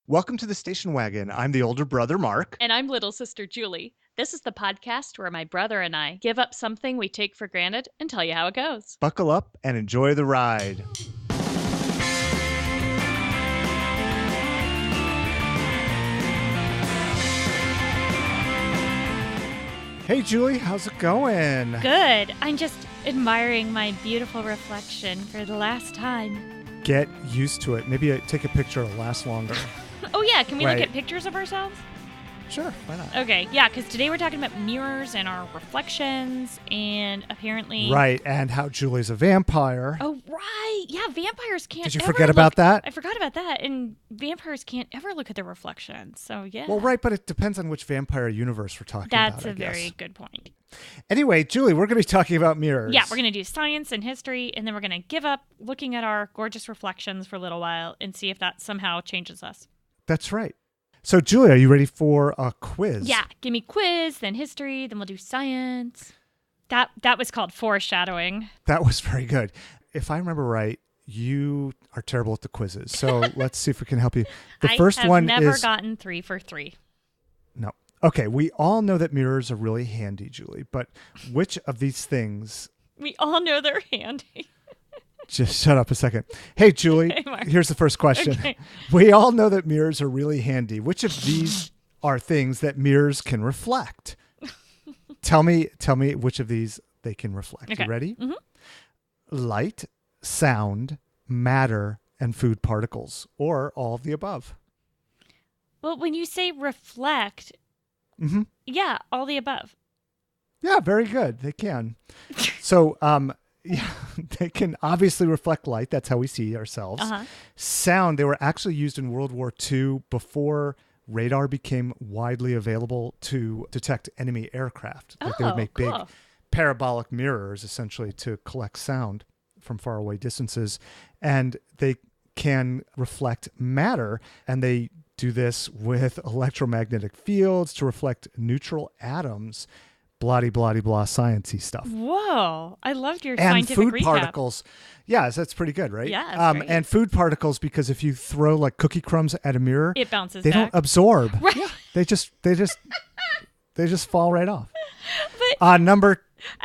Welcome to the station wagon. I'm the older brother, Mark. And I'm little sister Julie. This is the podcast where my brother and I give up something we take for granted and tell you how it goes. Buckle up and enjoy the ride. Hey, Julie, how's it going? Good. I'm just admiring my beautiful reflection for the last time. Get used to it. Maybe take a picture. It'll last longer. Oh, yeah. Can we Right. look at pictures of ourselves? Sure, why not? Okay. Yeah, because today we're talking about mirrors and our reflections, and apparently... Right, and how Julie's a vampire. Oh, right. Yeah, vampires can't Did you ever forget about that? I forgot about that. And vampires can't ever look at their reflections. So, yeah. Well, right, but it depends on which vampire universe we're talking about. That's a very good point. Anyway, Julie, we're going to be talking about mirrors. Yeah, we're going to do science and history, and then we're going to give up looking at our gorgeous reflections for a little while and see if that somehow changes us. That's right. So, Julie, are you ready for a quiz? Yeah, give me quiz, then history, then we'll do science. That was called foreshadowing. That was very good. If I remember right, you are terrible at the quizzes. So let's see if we can help you. The first one I have never is... gotten 3 for 3. No. Okay, we all know that mirrors are really handy, Julie, but which of these things... We all know they're handy. Just shut up a second. Hey, Julie, Okay, Mark. here's the first question. Okay. We all know that mirrors are really handy. Which of these are things that mirrors can reflect? Tell me which of these they can reflect. Okay. You ready? Mm-hmm. Light, sound, matter, and food particles, or all of the above. Well, when you say reflect, Mm-hmm. yeah, all the above. Yeah, very good. They can. So, yeah, they can obviously reflect light. That's how we see ourselves. Uh-huh. Sound, they were actually used in World War II before radar became widely available to detect enemy aircraft. Like they would make big cool. parabolic mirrors essentially to collect sound from far away distances. And they can reflect matter, and they do this with electromagnetic fields to reflect neutral atoms. Bloody, bloody, blah, sciencey stuff. Whoa, I loved your And scientific food recap. particles. Yeah, that's pretty good, right? Yeah, that's great. And food particles, because if you throw like cookie crumbs at a mirror, It bounces they back. don't absorb. Right. Yeah, they just fall right off. But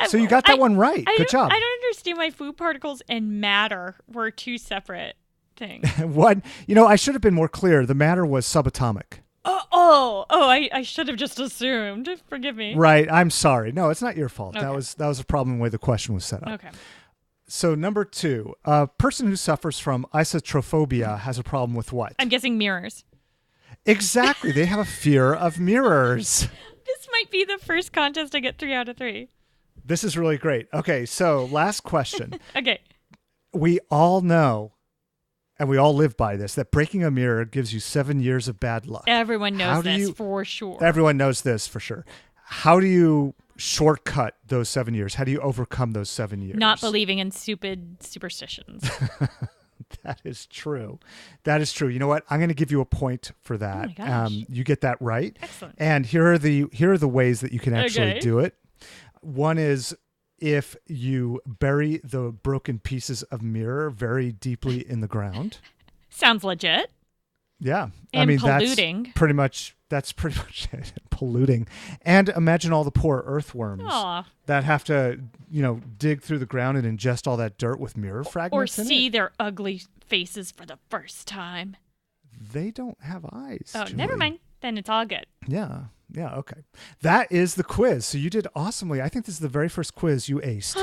So you got that one right. Good job. I don't understand why food particles and matter were two separate things. One, I should have been more clear. The matter was subatomic. I should have just assumed. Forgive me. Right. I'm sorry. No, it's not your fault. Okay. That was a problem the way the question was set up. Okay. So number 2, a person who suffers from isotrophobia has a problem with what? I'm guessing mirrors. Exactly. They have a fear of mirrors. This might be the first contest I get 3 out of 3. This is really great. Okay, so last question. Okay. We all know, and we all live by this, that breaking a mirror gives you 7 years of bad luck. Everyone knows How do this you- for sure. Everyone knows this for sure. How do you shortcut those 7 years? How do you overcome those 7 years? Not believing in stupid superstitions. That is true. That is true. You know what? I'm going to give you a point for that. Oh my gosh. You get that right. Excellent. And here are the ways that you can actually Okay. do it. One is if you bury the broken pieces of mirror very deeply in the ground. Sounds legit. Yeah. And polluting. That's pretty much it. Polluting. And imagine all the poor earthworms Aw. that have to, dig through the ground and ingest all that dirt with mirror Or fragments in see it. their ugly faces for the first time. They don't have eyes. Oh, Julie. never mind. Then it's all good. Yeah. Yeah. Okay. That is the quiz. So you did awesomely. I think this is the very first quiz you aced.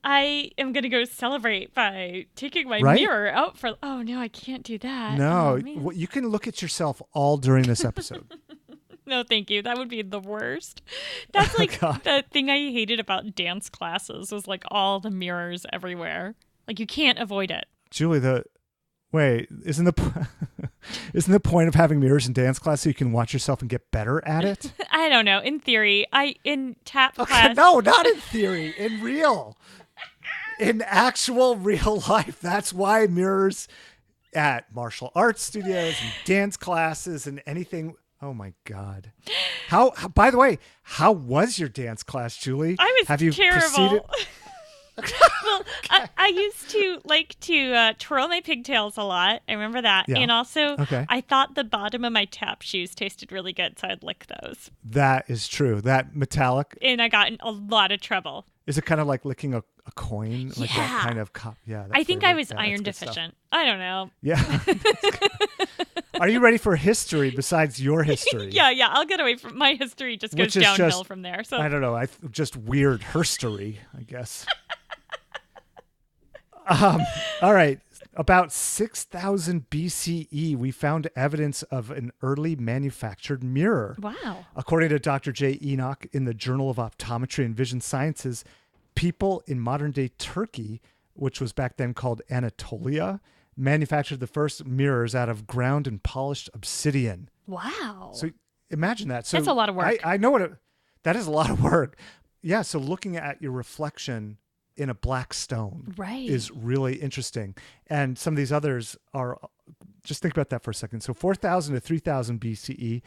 I am going to go celebrate by taking my Right? mirror out for... Oh, no, I can't do that. No, Oh, man. you can look at yourself all during this episode. No, thank you. That would be the worst. That's like God. the thing I hated about dance classes was like all the mirrors everywhere. Like you can't avoid it. Julie, isn't the point of having mirrors in dance class so you can watch yourself and get better at it? I don't know. In theory, in tap Okay, class... no, not in theory, in actual real life. That's why mirrors at martial arts studios and dance classes and anything. Oh my God. By the way, how was your dance class, Julie? I was Have you terrible. proceeded? Well, I used to like to twirl my pigtails a lot. I remember that. Yeah. And also, Okay. I thought the bottom of my tap shoes tasted really good, so I'd lick those. That is true. That metallic, And I got in a lot of trouble. is it kind of like licking a coin? Like that Yeah. kind of yeah. I think I was that's iron good stuff. deficient. I don't know. Yeah. Are you ready for history besides your history? Yeah, I'll get away from my history. Just goes Which is downhill just- from there. So I don't know. Just weird herstory, I guess. All right. About 6000 BCE, we found evidence of an early manufactured mirror. wow. According to Dr. J. Enoch in the Journal of Optometry and Vision Sciences, people in modern-day Turkey, which was back then called Anatolia, manufactured the first mirrors out of ground and polished obsidian. Wow. So imagine that. So That's a lot of work. I know that is a lot of work. Yeah. So looking at your reflection in a black stone Right. is really interesting. And some of these others are, just think about that for a second. So 4000 to 3000 BCE,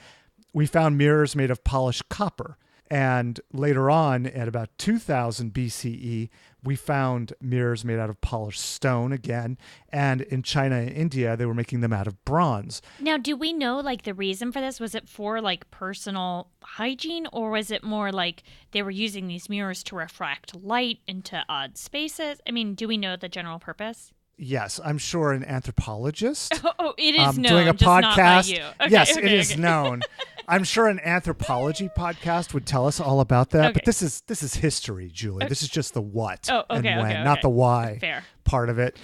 we found mirrors made of polished copper. And later on, at about 2000 BCE, we found mirrors made out of polished stone again. And in China and India, they were making them out of bronze. Now, do we know like the reason for this? Was it for like personal hygiene, or was it more like they were using these mirrors to refract light into odd spaces? I mean, do we know the general purpose? Yes, I'm sure an anthropologist Oh, it is known, doing a just not by podcast. you. Okay, Yes, okay, it is okay. known. I'm sure an anthropology podcast would tell us all about that. Okay. But this is history, Julie. This is just the what Oh, and okay, when, okay, not okay. the why Fair. part of it.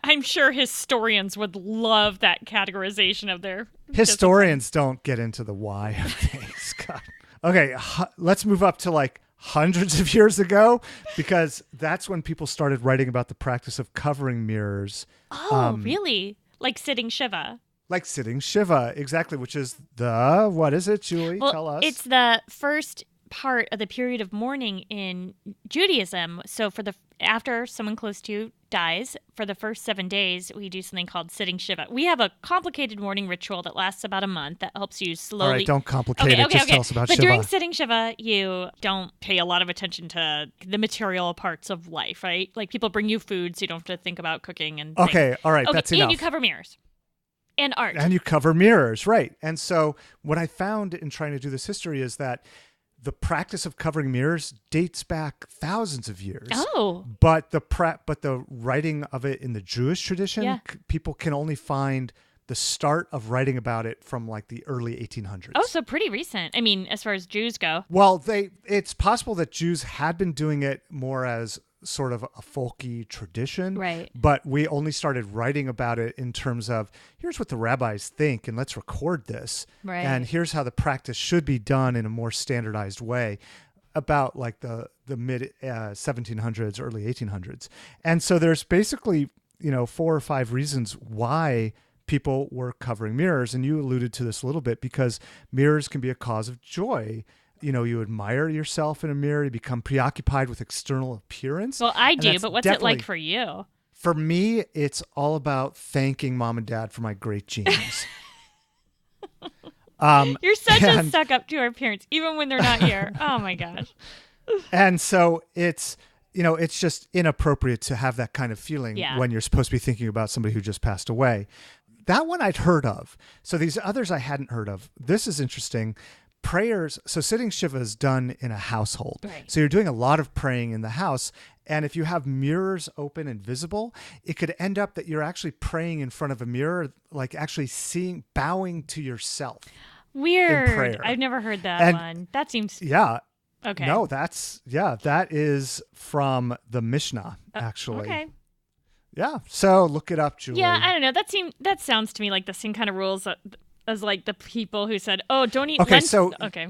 I'm sure historians would love that categorization of their Historians don't get into the why of things. God. Okay, let's move up to like hundreds of years ago, because that's when people started writing about the practice of covering mirrors. Oh, really? Like sitting Shiva. Like sitting Shiva, exactly, which is the, what is it, Julie? Well, Tell us. it's the first part of the period of mourning in Judaism. So after someone close to you dies, for the first 7 days, we do something called sitting Shiva. We have a complicated mourning ritual that lasts about a month that helps you slowly. All right, don't complicate it. Just tell us about But Shiva. during sitting Shiva, you don't pay a lot of attention to the material parts of life, right? Like people bring you food, so you don't have to think about cooking and things. Okay, all right, that's and enough. you cover mirrors and art. And you cover mirrors, right. And so what I found in trying to do this history is that the practice of covering mirrors dates back thousands of years. Oh. But the writing of it in the Jewish tradition, Yeah. people can only find the start of writing about it from like the early 1800s. Oh, so pretty recent. I mean, as far as Jews go. Well, it's possible that Jews had been doing it more as sort of a folky tradition. Right. But we only started writing about it in terms of, here's what the rabbis think, and let's record this. Right. And here's how the practice should be done in a more standardized way, about like the mid 1700s, early 1800s. And so there's basically, 4 or 5 reasons why people were covering mirrors. And you alluded to this a little bit, because mirrors can be a cause of joy. You admire yourself in a mirror, you become preoccupied with external appearance. Well, I And do, that's but what's it like definitely- for you? For me, it's all about thanking mom and dad for my great genes. You're such a and- suck up to our parents, even when they're not here. Oh my gosh. And so it's just inappropriate to have that kind of feeling Yeah. when you're supposed to be thinking about somebody who just passed away. That one I'd heard of. So these others I hadn't heard of. This is interesting. Prayers. So sitting Shiva is done in a household. Right. So you're doing a lot of praying in the house. And if you have mirrors open and visible, it could end up that you're actually praying in front of a mirror, like actually bowing to yourself. Weird. prayer. I've never heard that And- one. That seems Yeah. okay. No, that is from the Mishnah, actually. Okay. Yeah. So look it up, Julie. Yeah, I don't know. That sounds to me like the same kind of rules as like the people who said, "Oh, don't eat Okay, lentils." so- Okay.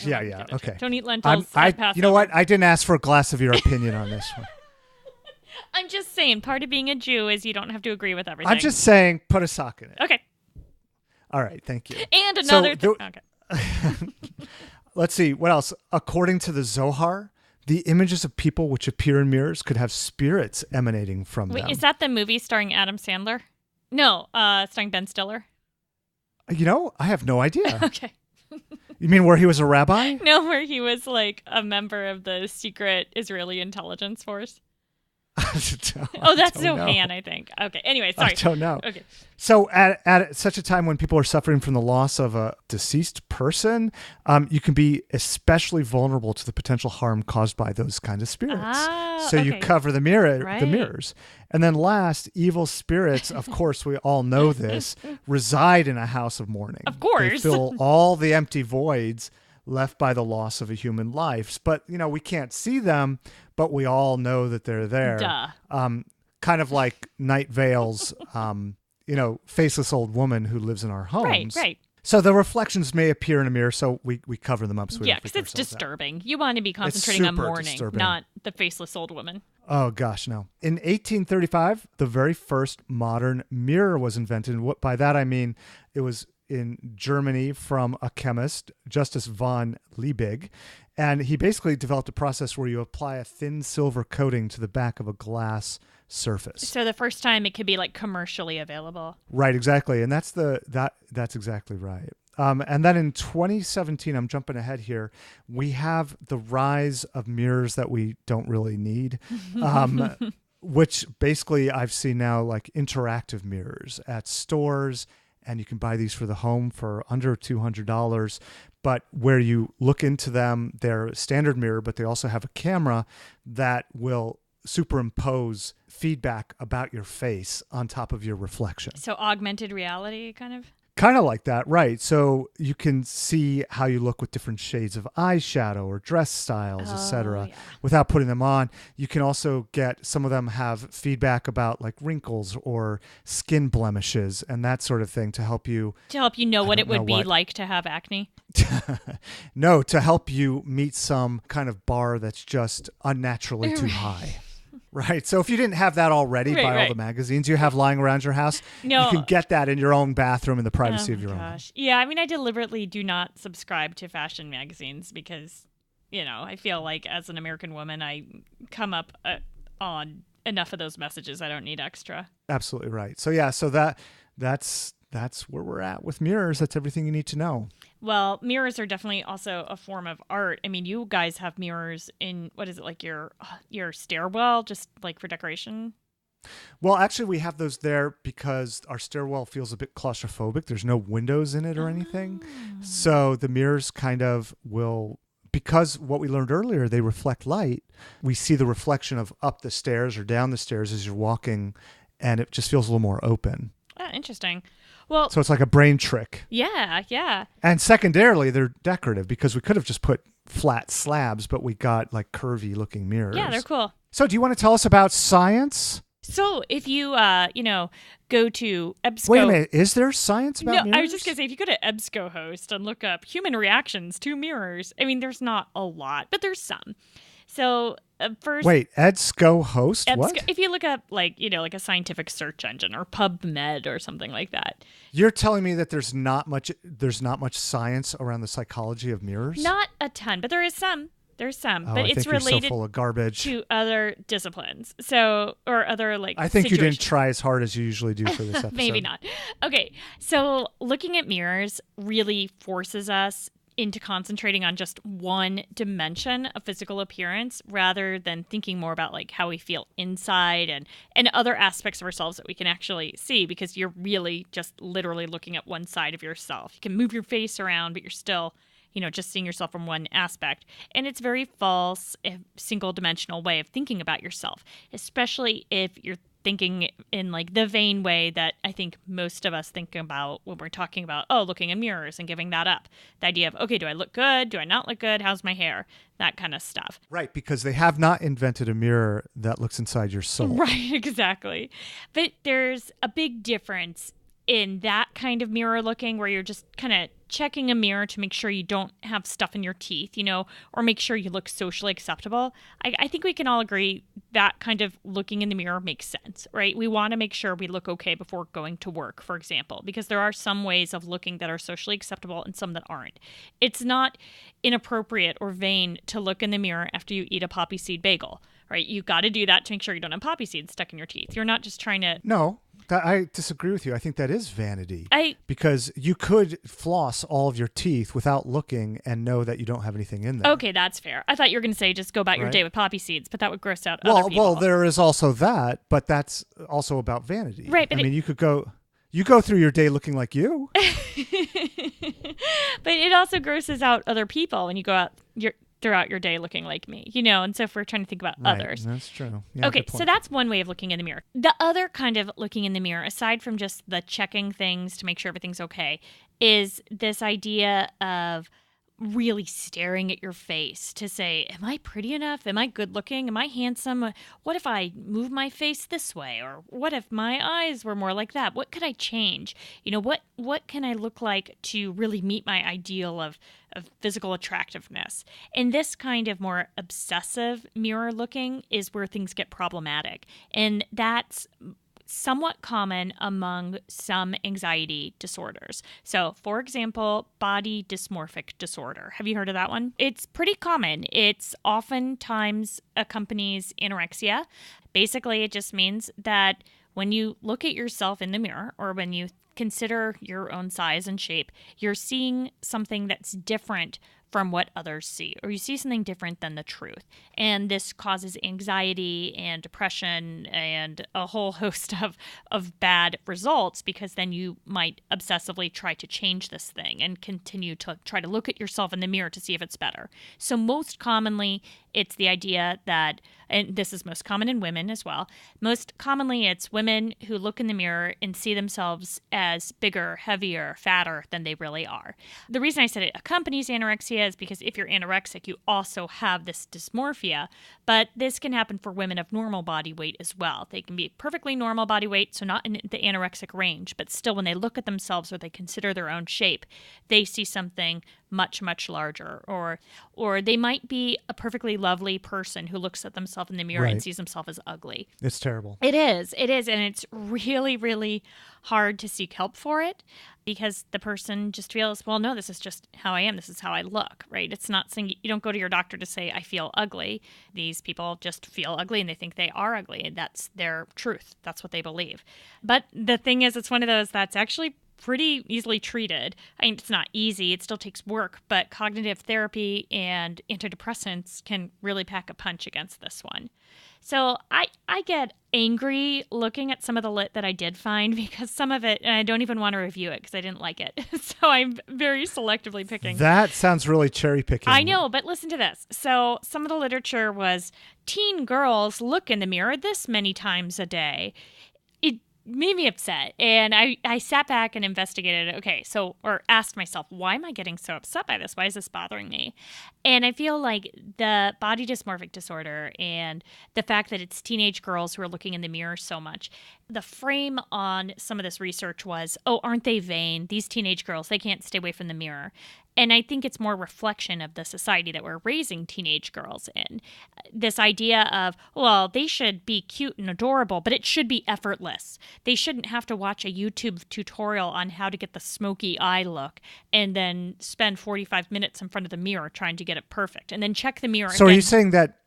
Yeah. Okay. Don't eat lentils. You know what? I didn't ask for a glass of your opinion on this one. I'm just saying, part of being a Jew is you don't have to agree with everything. I'm just saying, put a sock in it. okay. All right. Thank you. And So another okay. Let's see. What else? According to the Zohar, the images of people which appear in mirrors could have spirits emanating from Wait, them. is that the movie starring Adam Sandler? No, starring Ben Stiller. I have no idea. Okay. You mean where he was a rabbi? No, where he was like a member of the secret Israeli intelligence force. Oh, that's Zohan, I think. Okay. Anyway, sorry. I don't know. Okay. So at such a time when people are suffering from the loss of a deceased person, you can be especially vulnerable to the potential harm caused by those kind of spirits. So you cover the mirrors. And then last, evil spirits, of course, we all know this, reside in a house of mourning. Of course. They fill all the empty voids left by the loss of a human life. But, we can't see them, but we all know that they're there. Duh. Kind of like Night Vale's, faceless old woman who lives in our homes. Right. So the reflections may appear in a mirror, so we cover them up. So because it's disturbing. You want to be concentrating on mourning, not the faceless old woman. Oh, gosh, no. In 1835, the very first modern mirror was invented. What by that I mean it was in Germany from a chemist, Justus von Liebig. And he basically developed a process where you apply a thin silver coating to the back of a glass surface. So the first time it could be like commercially available. Right, exactly. And that's exactly right. And then in 2017, I'm jumping ahead here, we have the rise of mirrors that we don't really need, which basically I've seen now like interactive mirrors at stores, and you can buy these for the home for under $200. But where you look into them, they're a standard mirror, but they also have a camera that will superimpose feedback about your face on top of your reflection. So augmented reality, kind of? Kind of like that, right. So you can see how you look with different shades of eyeshadow or dress styles, etc. Without putting them on. You can also get, some of them have feedback about like wrinkles or skin blemishes and that sort of thing to help you. To help you know what it would be like to have acne? No, to help you meet some kind of bar that's just unnaturally too high. Right. So if you didn't have that already by all the magazines you have lying around your house, you can get that in your own bathroom in the privacy of your own. Yeah. I mean, I deliberately do not subscribe to fashion magazines because, I feel like as an American woman, I come up on enough of those messages. I don't need extra. Absolutely right. So that's where we're at with mirrors. That's everything you need to know. Well, mirrors are definitely also a form of art. I mean, you guys have mirrors in, what is it, like your stairwell, just like for decoration? Well, actually, we have those there because our stairwell feels a bit claustrophobic. There's no windows in it or anything. So the mirrors kind of will, because what we learned earlier, they reflect light. We see the reflection of up the stairs or down the stairs as you're walking, and it just feels a little more open. Interesting. Well, so it's like a brain trick. Yeah. And secondarily, they're decorative because we could have just put flat slabs, but we got like curvy looking mirrors. Yeah, they're cool. So do you want to tell us about science? So if you, go to EBSCO. Wait a minute. Is there science about mirrors? No, I was just going to say, if you go to EBSCO and look up human reactions to mirrors, I mean, there's not a lot, but there's some. So first, wait, EBSCO? What? If you look up like a scientific search engine or PubMed or something like that. You're telling me that there's not much science around the psychology of mirrors? Not a ton, but there is some. There's some, but it's related related so full of garbage to other disciplines. So, or other I think situations. You didn't try as hard as you usually do for this episode. Maybe not. Okay, so looking at mirrors really forces us into concentrating on just one dimension of physical appearance rather than thinking more about like how we feel inside and other aspects of ourselves that we can actually see, because you're really just literally looking at one side of yourself. You can move your face around, but you're still, just seeing yourself from one aspect. And it's very false, a single dimensional way of thinking about yourself, especially if you're thinking in like the vain way that I think most of us think about when we're talking about, looking in mirrors and giving that up. The idea of, okay, do I look good? Do I not look good? How's my hair? That kind of stuff. Right, because they have not invented a mirror that looks inside your soul. Right, exactly. But there's a big difference in that kind of mirror looking where you're just kind of checking a mirror to make sure you don't have stuff in your teeth, or make sure you look socially acceptable. I think we can all agree that kind of looking in the mirror makes sense, right? We want to make sure we look okay before going to work, for example, because there are some ways of looking that are socially acceptable and some that aren't. It's not inappropriate or vain to look in the mirror after you eat a poppy seed bagel, right? You got to do that to make sure you don't have poppy seeds stuck in your teeth. You're not just trying to... No. I disagree with you. I think that is vanity. I Because you could floss all of your teeth without looking and know that you don't have anything in there. Okay, that's fair. I thought you were going to say just go about your Right. day with poppy seeds, but that would gross out other people. Well, there is also that, but that's also about vanity. Right, but I mean, you go through your day looking like you. But it also grosses out other people when you go out throughout your day looking like me, and so if we're trying to think about others. That's true. Yeah, okay, good point. so that's one way of looking in the mirror. The other kind of looking in the mirror, aside from just the checking things to make sure everything's okay, is this idea of really staring at your face to say, am I pretty enough? Am I good looking? Am I handsome? What if I move my face this way? Or what if my eyes were more like that? What could I change? What can I look like to really meet my ideal of physical attractiveness? And this kind of more obsessive mirror looking is where things get problematic. And that's somewhat common among some anxiety disorders. So, for example, body dysmorphic disorder. Have you heard of that one? It's pretty common. It's oftentimes accompanies anorexia. Basically, it just means that when you look at yourself in the mirror or when you consider your own size and shape, you're seeing something that's different from what others see, or you see something different than the truth. And this causes anxiety and depression and a whole host of bad results, because then you might obsessively try to change this thing and continue to try to look at yourself in the mirror to see if it's better. So most commonly, it's the idea that, and this is most common in women as well, most commonly it's women who look in the mirror and see themselves as bigger, heavier, fatter than they really are. The reason I said it accompanies anorexia is because if you're anorexic, you also have this dysmorphia, but this can happen for women of normal body weight as well. They can be perfectly normal body weight, so not in the anorexic range, but still when they look at themselves or they consider their own shape, they see something much, much larger, or they might be a perfectly lovely person who looks at themselves in the mirror and sees themselves as ugly. It's terrible. It is, and it's really, really hard to seek help for it, because the person just feels, well, no, this is just how I am. This is how I look, right? It's not saying, you don't go to your doctor to say, I feel ugly. These people just feel ugly and they think they are ugly, and that's their truth. That's what they believe. But the thing is, it's one of those that's actually pretty easily treated. I mean, it's not easy. It still takes work, but cognitive therapy and antidepressants can really pack a punch against this one. So I get angry looking at some of the lit that I did find, because some of it, and I don't even want to review it because I didn't like it. So I'm very selectively picking. That sounds really cherry picking. I know, but listen to this. So some of the literature was teen girls look in the mirror this many times a day. It made me upset. And I sat back and investigated it. Or asked myself, why am I getting so upset by this? Why is this bothering me? And I feel like the body dysmorphic disorder and the fact that it's teenage girls who are looking in the mirror so much, the frame on some of this research was, oh, aren't they vain? These teenage girls, they can't stay away from the mirror. And I think it's more reflection of the society that we're raising teenage girls in. This idea of, well, they should be cute and adorable, but it should be effortless. They shouldn't have to watch a YouTube tutorial on how to get the smoky eye look and then spend 45 minutes in front of the mirror trying to get it perfect and then check the mirror. So are you saying that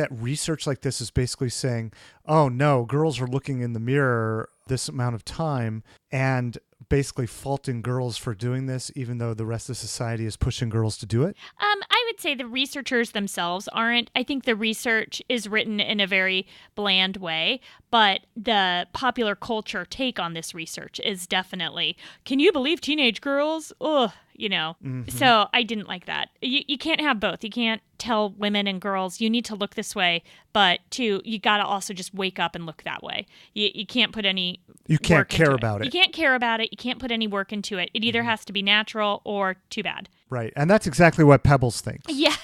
research like this is basically saying, oh no, girls are looking in the mirror this amount of time and basically faulting girls for doing this, even though the rest of society is pushing girls to do it? I would say the researchers themselves aren't. I think the research is written in a very bland way, but the popular culture take on this research is definitely, can you believe teenage girls? Ugh, Mm-hmm. So I didn't like that. You can't have both. You can't tell women and girls, you need to look this way, but two, you got to also just wake up and look that way. You can't put any You can't work care into about it. You can't care about it. You can't put any work into it. It either has to be natural or too bad. Right. And that's exactly what Pebbles thinks. Yeah.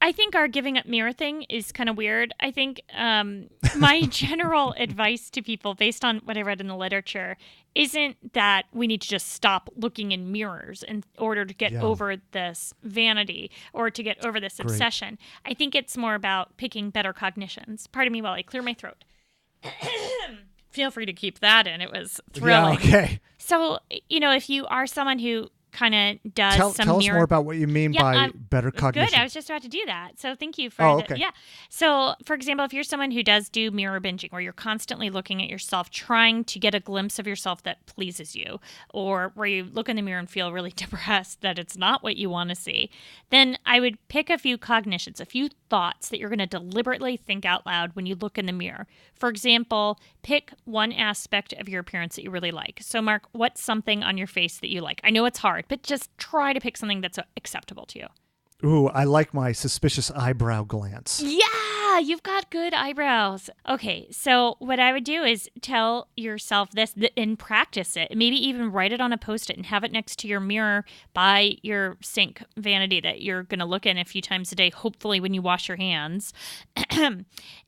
I think our giving up mirror thing is kind of weird. I think my general advice to people, based on what I read in the literature, isn't that we need to just stop looking in mirrors in order to get over this vanity or to get over this obsession. I think it's more about picking better cognitions. Pardon me while I clear my throat. Feel free to keep that in. It was thrilling. Yeah, okay. So, if you are someone who kind of does some tell us mirror. more about what you mean by better cognition. Good. I was just about to do that. So thank you for okay. Yeah. So, for example, if you're someone who does do mirror binging, where you're constantly looking at yourself, trying to get a glimpse of yourself that pleases you, or where you look in the mirror and feel really depressed that it's not what you want to see, then I would pick a few cognitions, a few thoughts that you're going to deliberately think out loud when you look in the mirror. For example, pick one aspect of your appearance that you really like. So, Mark, what's something on your face that you like? I know it's hard, but just try to pick something that's acceptable to you. Ooh, I like my suspicious eyebrow glance. Yeah, you've got good eyebrows. Okay, so what I would do is tell yourself this and practice it. Maybe even write it on a Post-it and have it next to your mirror by your sink vanity that you're going to look in a few times a day, hopefully when you wash your hands.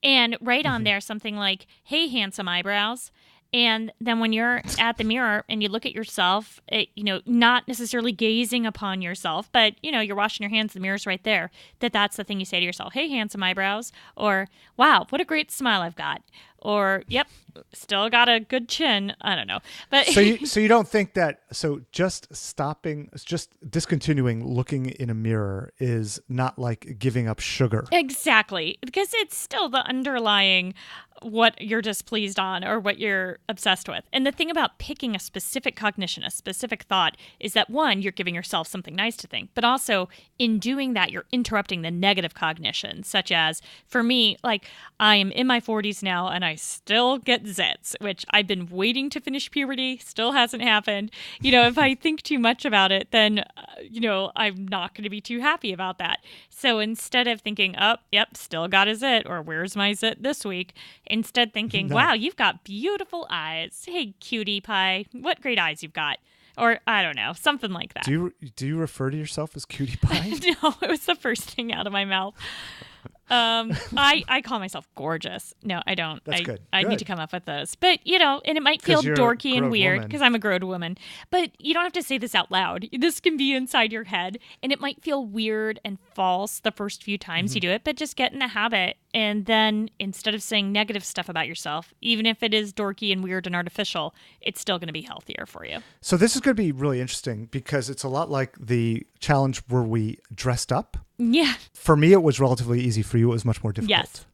And write on there something like, "Hey, handsome eyebrows." And then when you're at the mirror and you look at yourself, not necessarily gazing upon yourself, but, you're washing your hands, the mirror's right there, that's the thing you say to yourself. "Hey, handsome eyebrows," or "Wow, what a great smile I've got," or "Yep, still got a good chin." I don't know. But so you don't think that, just discontinuing looking in a mirror is not like giving up sugar. Exactly. Because it's still the underlying what you're displeased on or what you're obsessed with. And the thing about picking a specific cognition, a specific thought, is that one, you're giving yourself something nice to think, but also in doing that, you're interrupting the negative cognition, such as, for me, like, I am in my 40s now and I still get zits, which I've been waiting to finish puberty, still hasn't happened. If I think too much about it, then, I'm not going to be too happy about that. So instead of thinking, "Oh, yep, still got a zit," or "Where's my zit this week?" Instead thinking, No. "Wow, you've got beautiful eyes. Hey, cutie pie, what great eyes you've got." Or, I don't know, something like that. Do you refer to yourself as cutie pie? No, it was the first thing out of my mouth. I call myself gorgeous. No, I don't. That's good. I need to come up with those. But, and it might feel dorky and weird because I'm a grown woman. But you don't have to say this out loud. This can be inside your head. And it might feel weird and false the first few times you do it, but just get in the habit. And then instead of saying negative stuff about yourself, even if it is dorky and weird and artificial, it's still going to be healthier for you. So this is going to be really interesting because it's a lot like the challenge where we dressed up. Yeah. For me, it was relatively easy. For you, it was much more difficult. Yes.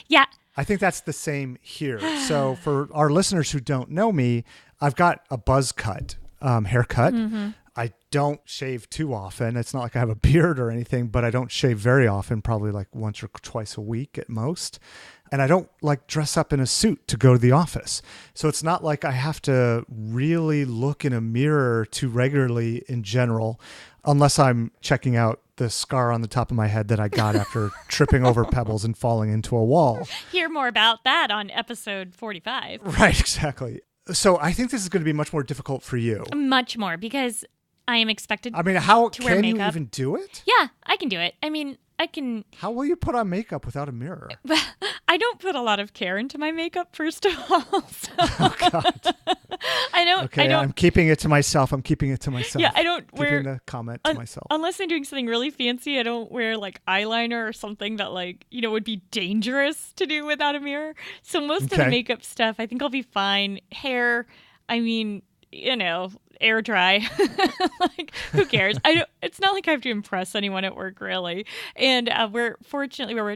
Yeah. I think that's the same here. So for our listeners who don't know me, I've got a buzz cut haircut. Mm-hmm. I don't shave too often. It's not like I have a beard or anything, but I don't shave very often, probably like once or twice a week at most. And I don't like dress up in a suit to go to the office. So it's not like I have to really look in a mirror too regularly in general, unless I'm checking out the scar on the top of my head that I got after tripping over pebbles and falling into a wall. Hear more about that on episode 45. Right, exactly. So I think this is going to be much more difficult for you. Much more, because I am expected I mean, how to wear can makeup. you even do it? Yeah, I can do it. I mean, I can. How will you put on makeup without a mirror? I don't put a lot of care into my makeup, first of all. So. Oh, God. I don't. Okay, I don't, I'm keeping it to myself. Yeah, I don't wear. Keeping the comment to myself. Unless I'm doing something really fancy, I don't wear like eyeliner or something that would be dangerous to do without a mirror. So most of the makeup stuff, I think I'll be fine. Hair, I mean, air dry. Who cares? It's not like I have to impress anyone at work, really. And we're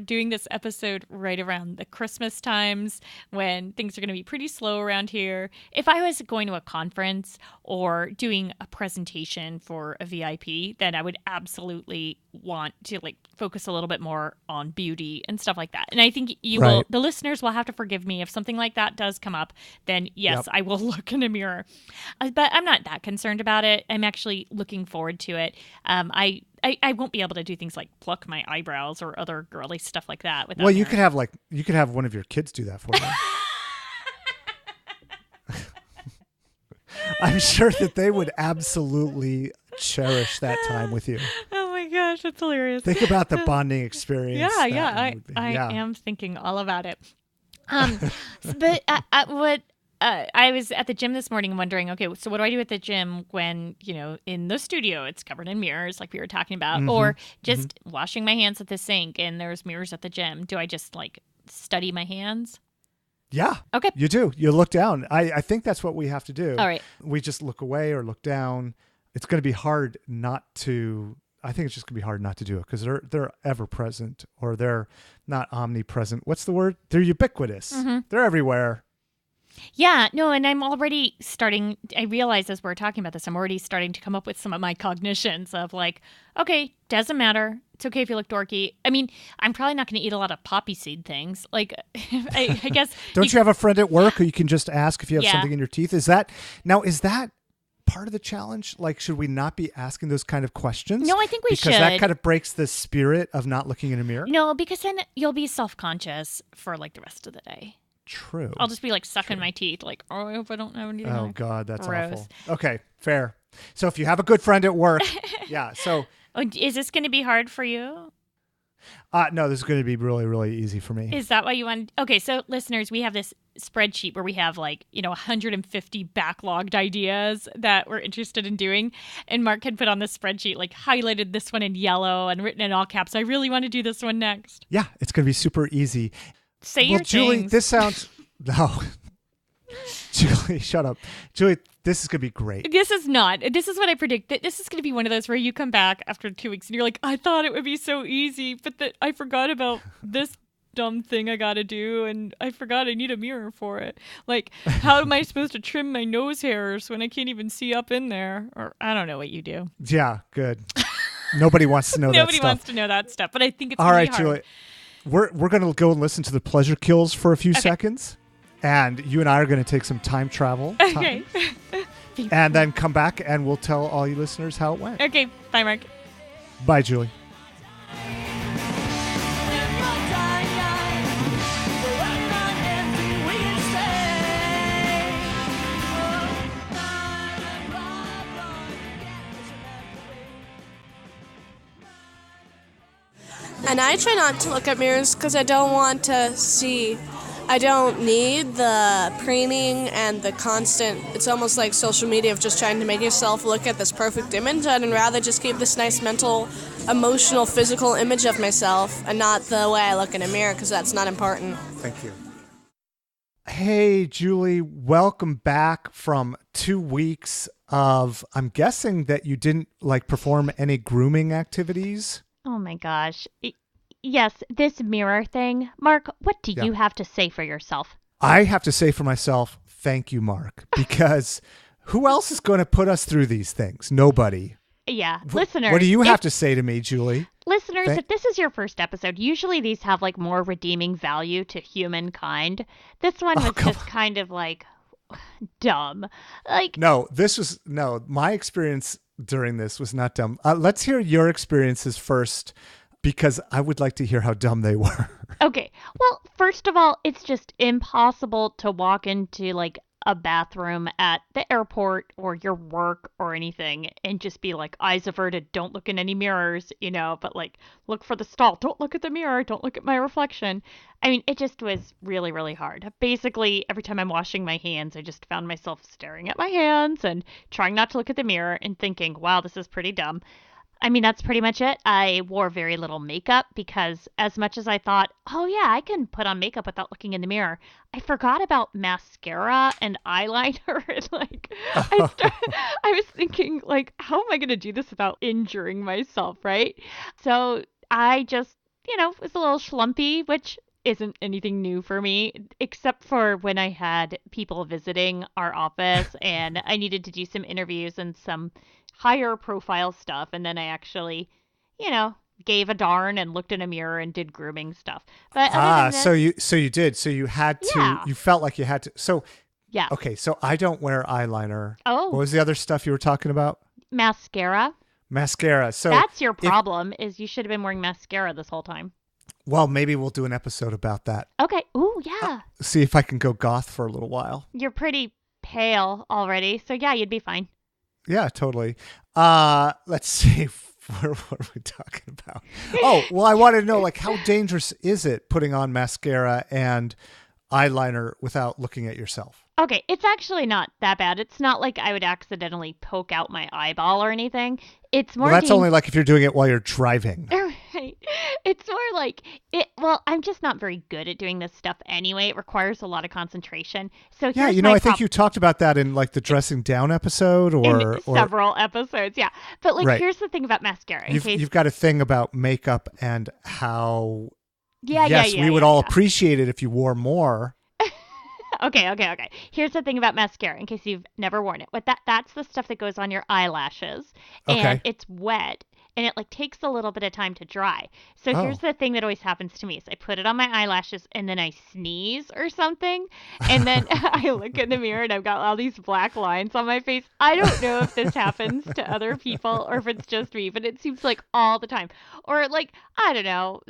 doing this episode right around the Christmas times when things are going to be pretty slow around here. If I was going to a conference or doing a presentation for a VIP, then I would absolutely want to focus a little bit more on beauty and stuff like that. And I think the listeners will have to forgive me if something like that does come up. Then yes, I will look in a mirror. But I'm not that concerned about it. I'm actually looking forward to it. I won't be able to do things like pluck my eyebrows or other girly stuff like that. Well, you could have one of your kids do that for you. I'm sure that they would absolutely cherish that time with you. Oh my gosh, that's hilarious. Think about the bonding experience. I am thinking all about it. But I was at the gym this morning wondering, okay, so what do I do at the gym when, in the studio it's covered in mirrors like we were talking about, or just washing my hands at the sink and there's mirrors at the gym? Do I just study my hands? Yeah. Okay. You do. You look down. I think that's what we have to do. All right. We just look away or look down. it's going to be hard not to. I think it's just going to be hard not to do it because they're ever present, or they're not omnipresent. What's the word? They're ubiquitous. Mm-hmm. They're everywhere. Yeah, no, and I'm already starting, I realize as we're talking about this, I'm already starting to come up with some of my cognitions of like, okay, doesn't matter. It's okay if you look dorky. I mean, I'm probably not going to eat a lot of poppy seed things. Like, I guess. Don't you have a friend at work who you can just ask if you have Yeah. something in your teeth? Is that part of the challenge? Like, should we not be asking those kind of questions? No, I think we should. Because that kind of breaks the spirit of not looking in a mirror. No, because then you'll be self-conscious for like the rest of the day. True. I'll just be like sucking my teeth, like, oh, I hope I don't have anything. Oh, like God, that's gross. awful. Okay, fair. So if you have a good friend at work, yeah, so. Oh, is this going to be hard for you? No, this is going to be really, really easy for me. Is that why you want? Okay, so listeners, we have this spreadsheet where we have 150 backlogged ideas that we're interested in doing. And Mark had put on the spreadsheet, like highlighted this one in yellow and written in all caps. I really want to do this one next. Yeah, it's going to be super easy. Say your Julie, things. this sounds... No. Julie, shut up. Julie, this is going to be great. This is not. This is what I predict. That this is going to be one of those where you come back after 2 weeks and you're like, I thought it would be so easy, but that I forgot about this dumb thing I got to do, and I forgot I need a mirror for it. Like, how am I supposed to trim my nose hairs when I can't even see up in there? Or I don't know what you do. Yeah, good. Nobody wants to know that stuff. Nobody wants to know that stuff, but I think it's all gonna right, be hard. Julie. We're going to go and listen to the pleasure kills for a few seconds. And you and I are going to take some time travel. Okay. And then come back and we'll tell all you listeners how it went. Okay. Bye, Mark. Bye, Julie. And I try not to look at mirrors because I don't want to see. I don't need the preening and the constant, it's almost like social media of just trying to make yourself look at this perfect image. I'd rather just keep this nice mental, emotional, physical image of myself and not the way I look in a mirror because that's not important. Thank you. Hey, Julie, welcome back from 2 weeks of, I'm guessing that you didn't perform any grooming activities. Oh my gosh. Yes, this mirror thing. Mark, what do you have to say for yourself? I have to say for myself, thank you, Mark, because who else is going to put us through these things? Nobody. Yeah, listeners. What do you have to say to me, Julie? Listeners, if this is your first episode, usually these have more redeeming value to humankind. This one was just kind of dumb. No, my experience during this was not dumb. Let's hear your experiences first, because I would like to hear how dumb they were. Okay. Well, first of all, it's just impossible to walk into a bathroom at the airport or your work or anything and just be eyes averted, don't look in any mirrors, but look for the stall. Don't look at the mirror. Don't look at my reflection. I mean, it just was really, really hard. Basically, every time I'm washing my hands, I just found myself staring at my hands and trying not to look at the mirror and thinking, wow, this is pretty dumb. I mean, that's pretty much it. I wore very little makeup because as much as I thought, oh yeah, I can put on makeup without looking in the mirror, I forgot about mascara and eyeliner. And I was thinking, how am I going to do this without injuring myself, right? So I just, was a little schlumpy, which isn't anything new for me, except for when I had people visiting our office and I needed to do some interviews and some higher profile stuff, and then I actually, gave a darn and looked in a mirror and did grooming stuff. But so you did. So you had to. Yeah. You felt like you had to. So yeah. Okay. So I don't wear eyeliner. Oh. What was the other stuff you were talking about? Mascara. So that's your problem. Is you should have been wearing mascara this whole time. Well, maybe we'll do an episode about that. Okay. Ooh, yeah. See if I can go goth for a little while. You're pretty pale already, so yeah, you'd be fine. Yeah, totally. Let's see. What are we talking about? Oh, well, I wanted to know, how dangerous is it putting on mascara and eyeliner without looking at yourself? Okay, it's actually not that bad. It's not like I would accidentally poke out my eyeball or anything. It's more. Well, that's only if you're doing it while you're driving. Right. It's more like it. Well, I'm just not very good at doing this stuff anyway. It requires a lot of concentration. So Yeah, here's I think you talked about that in like the dressing down episode in or several episodes. Yeah. But like, right. here's the thing about mascara. You've got a thing about makeup and how we would all yeah. appreciate it if you wore more. Okay. Here's the thing about mascara, in case you've never worn it. That's the stuff that goes on your eyelashes, and Okay. it's wet, and it like takes a little bit of time to dry. So here's the thing that always happens to me is I put it on my eyelashes, and then I sneeze or something, and then I look in the mirror and I've got all these black lines on my face. I don't know if this happens to other people or if it's just me, but it seems like all the time. Or like, I don't know,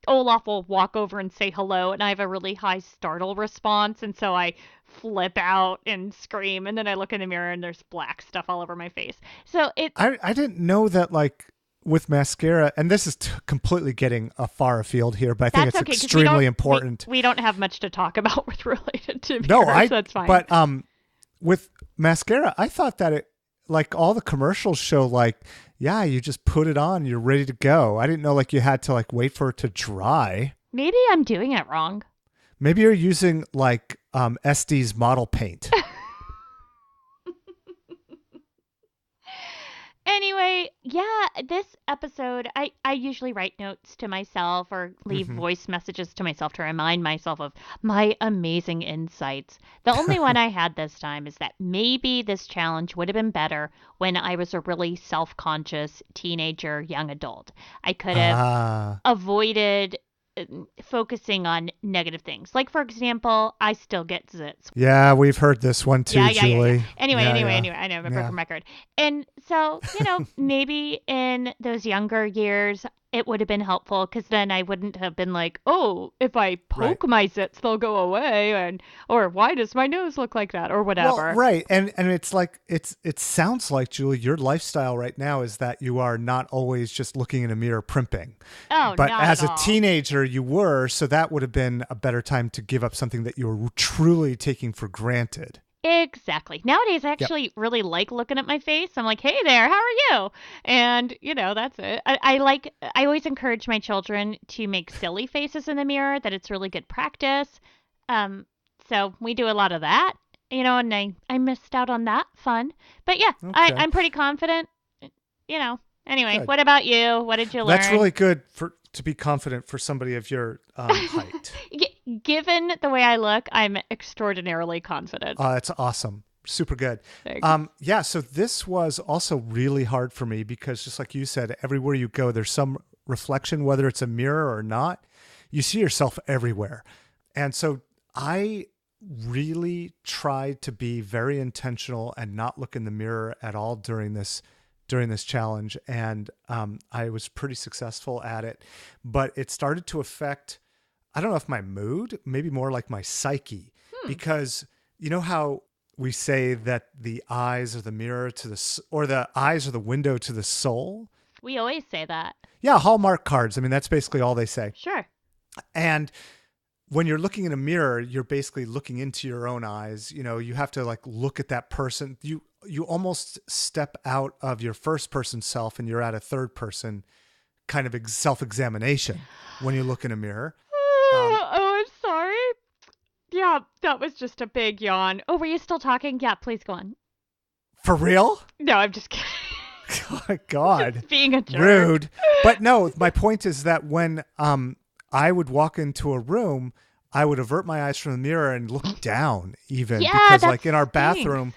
Olaf will walk over and say hello, and I have a really high startle response, and so I flip out and scream, and then I look in the mirror and there's black stuff all over my face. So I didn't know that, like, with mascara, and this is completely getting far afield here, but I think it's okay, extremely important. We don't have much to talk about with related to mirrors, so that's fine. But with mascara, I thought that it, like, all the commercials show, like, yeah, you just put it on, you're ready to go. I didn't know, like, you had to, like, wait for it to dry. Maybe I'm doing it wrong. Maybe you're using, like, SD's model paint. Anyway, yeah, this episode, I usually write notes to myself or leave voice messages to myself to remind myself of my amazing insights. The only one I had this time is that maybe this challenge would have been better when I was a really self-conscious teenager, young adult. I could have avoided focusing on negative things. Like, for example, I still get zits. Yeah, we've heard this one too, Julie. Yeah. Anyway, I know I'm a broken record. And so, maybe in those younger years, it would have been helpful because then I wouldn't have been like, oh, if I poke my zits, they'll go away, or why does my nose look like that, or whatever. Well, right, and it's like it sounds like, Julie, your lifestyle right now is that you are not always just looking in a mirror primping. Oh, but not as at a all. teenager, you were, so that would have been a better time to give up something that you were truly taking for granted. Exactly. Nowadays, I actually really like looking at my face. I'm like, hey there, how are you? And, that's it. I always encourage my children to make silly faces in the mirror, that it's really good practice. So we do a lot of that, and I missed out on that fun. But yeah, okay. I'm pretty confident, Anyway, good. What about you? What did you learn? That's really good to be confident for somebody of your height. Given the way I look, I'm extraordinarily confident. That's awesome. Super good. Yeah, so this was also really hard for me because just like you said, everywhere you go, there's some reflection, whether it's a mirror or not. You see yourself everywhere. And so I really tried to be very intentional and not look in the mirror at all during this challenge. And I was pretty successful at it, but it started to affect, I don't know if my mood, maybe more like my psyche, because you know how we say that the eyes are the mirror or the eyes are the window to the soul? We always say that. Yeah, Hallmark cards. I mean, that's basically all they say. Sure. And when you're looking in a mirror, you're basically looking into your own eyes. You have to like look at that person. You almost step out of your first person self and you're at a third person kind of self-examination when you look in a mirror. I'm sorry. Yeah, that was just a big yawn. Oh, were you still talking? Yeah, please go on. For real? No, I'm just kidding. Oh my God. Just being a jerk. Rude. But no, my point is that when I would walk into a room, I would avert my eyes from the mirror and look down even. Yeah, because that's like in our the thing. bathroom,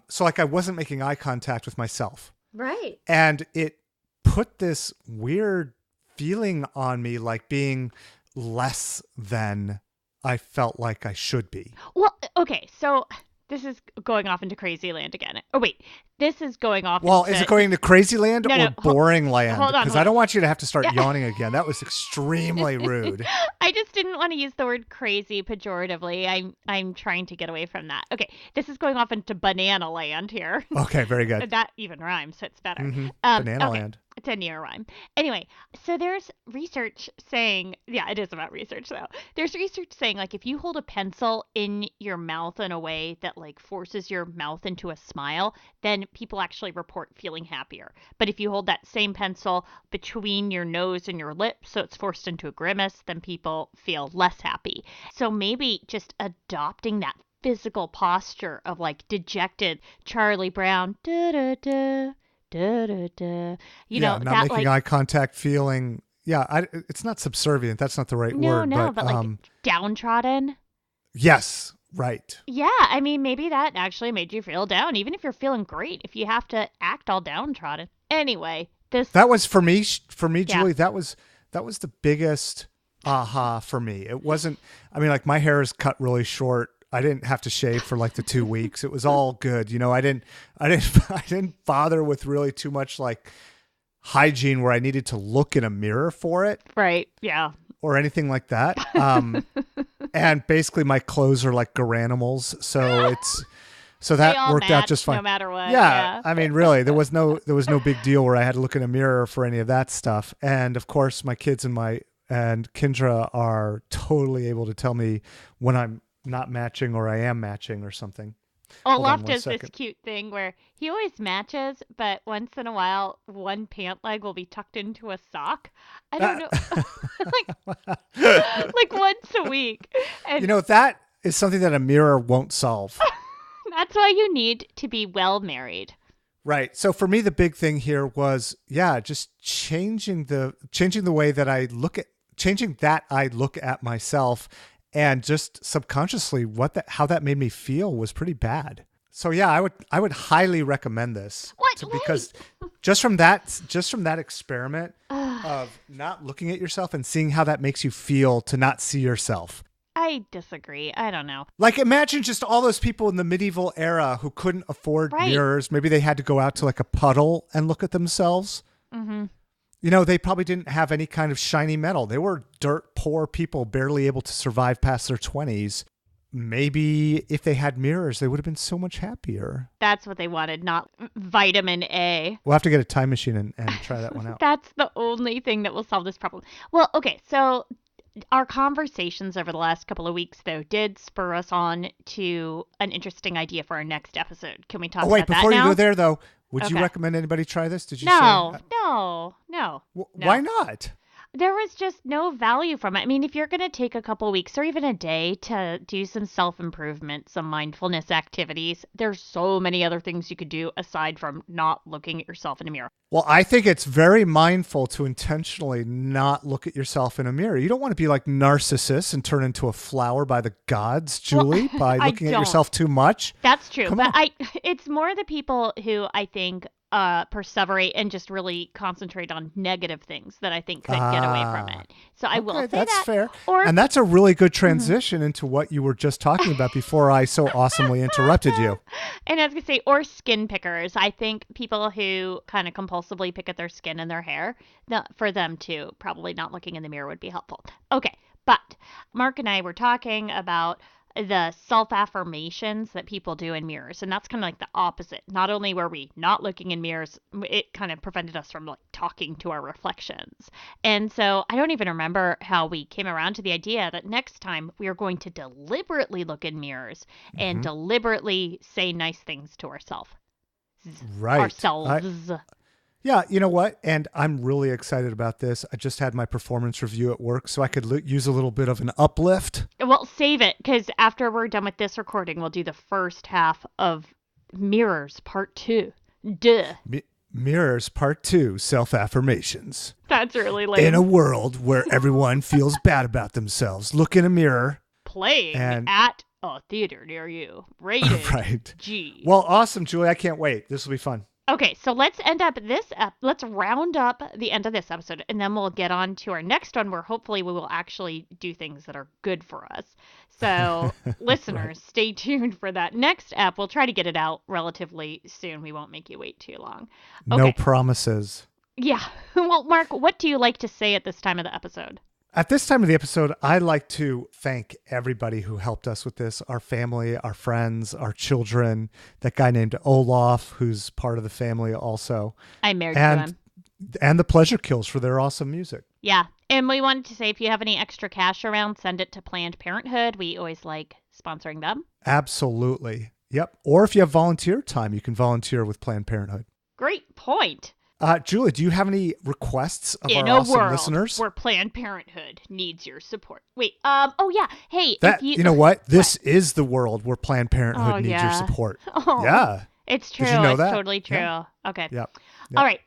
so like I wasn't making eye contact with myself. Right. And it put this weird feeling on me, like being less than I felt like I should be. Well, okay, so this is going off into crazy land again. Oh, wait. This is going off is it going to crazy land or boring land? Hold on. Because I don't want you to have to start yawning again. That was extremely rude. I just didn't want to use the word crazy pejoratively. I'm trying to get away from that. Okay, this is going off into banana land here. Okay, very good. That even rhymes, so it's better. Banana land. It's a near rhyme. Anyway, so there's research saying, yeah, it is about research though. There's research saying like if you hold a pencil in your mouth in a way that like forces your mouth into a smile, then people actually report feeling happier. But if you hold that same pencil between your nose and your lips, so it's forced into a grimace, then people feel less happy. So maybe just adopting that physical posture of like dejected Charlie Brown, da da da da da da. You know, Not that making like eye contact, feeling. Yeah, it's not subservient. That's not the right word. but like downtrodden. Yes, right. Yeah, I mean maybe that actually made you feel down, even if you're feeling great. If you have to act all downtrodden. Anyway, that was for me. Yeah. Julie, that was the biggest aha for me. It wasn't. I mean, like my hair is cut really short. I didn't have to shave for like the 2 weeks. It was all good. You know, I didn't bother with really too much like hygiene where I needed to look in a mirror for it. Right. Yeah. Or anything like that. And basically my clothes are like garanimals. So that worked out just fine. No matter what. Yeah. I mean, really, there was no big deal where I had to look in a mirror for any of that stuff. And of course my kids and Kendra are totally able to tell me when I'm not matching or I am matching or something. Olaf does this cute thing where he always matches, but once in a while, one pant leg will be tucked into a sock. I don't know, like once a week. And you know, that is something that a mirror won't solve. That's why you need to be well married. Right. So for me, the big thing here was, just changing the way that I look at myself. And just subconsciously, how that made me feel was pretty bad. So yeah, I would highly recommend this. Because just from that experiment of not looking at yourself and seeing how that makes you feel to not see yourself. I disagree. I don't know. Like imagine just all those people in the medieval era who couldn't afford mirrors. Maybe they had to go out to like a puddle and look at themselves. Mm-hmm. You know, they probably didn't have any kind of shiny metal. They were dirt poor people, barely able to survive past their 20s. Maybe if they had mirrors, they would have been so much happier. That's what they wanted, not vitamin A. We'll have to get a time machine and try that one out. That's the only thing that will solve this problem. Well, okay, so our conversations over the last couple of weeks, though, did spur us on to an interesting idea for our next episode. Can we talk about that now? Before you go there, though, would you recommend anybody try this? Did you say? No. Why not? There was just no value from it. I mean, if you're going to take a couple weeks or even a day to do some self-improvement, some mindfulness activities, there's so many other things you could do aside from not looking at yourself in a mirror. Well, I think it's very mindful to intentionally not look at yourself in a mirror. You don't want to be like Narcissus and turn into a flower by the gods, Julie, by looking at yourself too much. That's true. It's more the people who I think perseverate and just really concentrate on negative things that I think could get away from it. So I will say that's fair. And that's a really good transition into what you were just talking about before I so awesomely interrupted you. And I was going to say, or skin pickers. I think people who kind of compulsively pick at their skin and their hair, for them too, probably not looking in the mirror would be helpful. Okay, but Mark and I were talking about the self-affirmations that people do in mirrors, and that's kind of like the opposite. Not only were we not looking in mirrors, it kind of prevented us from like talking to our reflections. And so I don't even remember how we came around to the idea that next time we are going to deliberately look in mirrors and deliberately say nice things to ourselves. Ourselves. Yeah, you know what? And I'm really excited about this. I just had my performance review at work, so I could use a little bit of an uplift. Well, save it, because after we're done with this recording, we'll do the first half of Mirrors Part 2. Duh. Mirrors Part 2, Self-Affirmations. That's really lame. In a world where everyone feels bad about themselves, look in a mirror. Playing at a theater near you. Rated G. Well, awesome, Julie. I can't wait. This will be fun. Okay, so let's let's round up the end of this episode, and then we'll get on to our next one where hopefully we will actually do things that are good for us. So listeners, stay tuned for that next app. We'll try to get it out relatively soon. We won't make you wait too long. Okay. No promises. Yeah. Well, Mark, what do you like to say at this time of the episode? At this time of the episode, I'd like to thank everybody who helped us with this, our family, our friends, our children, that guy named Olaf, who's part of the family also. I'm married to him. And the Pleasure Kills for their awesome music. Yeah. And we wanted to say if you have any extra cash around, send it to Planned Parenthood. We always like sponsoring them. Absolutely. Yep. Or if you have volunteer time, you can volunteer with Planned Parenthood. Great point. Julie, do you have any requests of In our a awesome world listeners? where Planned Parenthood needs your support. Wait, oh yeah. Hey, That, if you... you know what? This is the world where Planned Parenthood Oh, needs your yeah. support. Oh, Yeah. It's true. Did you know It's that? totally true. Yeah. Okay. Yep. All right.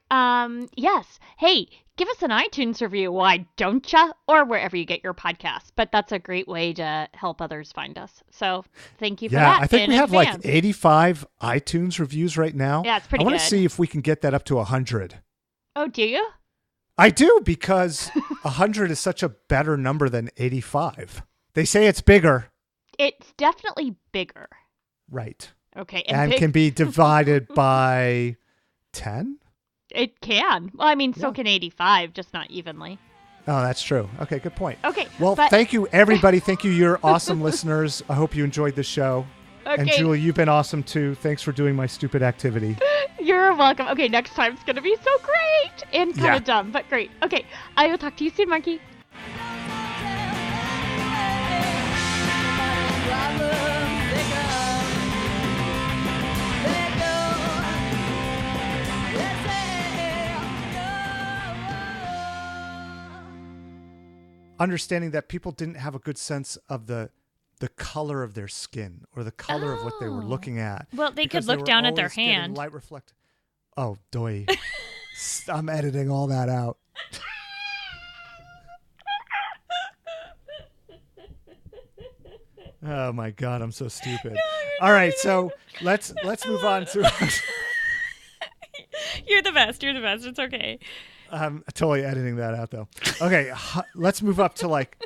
Yes. Hey, give us an iTunes review. Why don't ya? Or wherever you get your podcasts. But that's a great way to help others find us. So thank you for that. I think in we have advance. like 85 iTunes reviews right now. Yeah, it's pretty I want good. to see if we can get that up to 100. Oh, do you? I do, because 100 is such a better number than 85. They say it's bigger. It's definitely bigger. Right. Okay. And can be divided by 10? It can. Well, I mean, so Yeah. can 85, just not evenly. Oh, that's true. Okay, good point. Okay. Well, but- thank you, everybody. Thank you, you're awesome listeners. I hope you enjoyed the show. Okay. And Julie, you've been awesome too. Thanks for doing my stupid activity. You're welcome. Okay, next time it's going to be so great and kind Yeah. of dumb, but great. Okay, I will talk to you soon, Monkey. Understanding that people didn't have a good sense of the color of their skin or the color of what they were Oh. looking at. Well, they because could look were down at their always getting hand. Light reflect. Oh, doy. I'm editing all that out. Oh my God, I'm so stupid. All right, so let's move on to. You're the best. You're the best. It's okay. I'm totally editing that out though. Okay, let's move up to like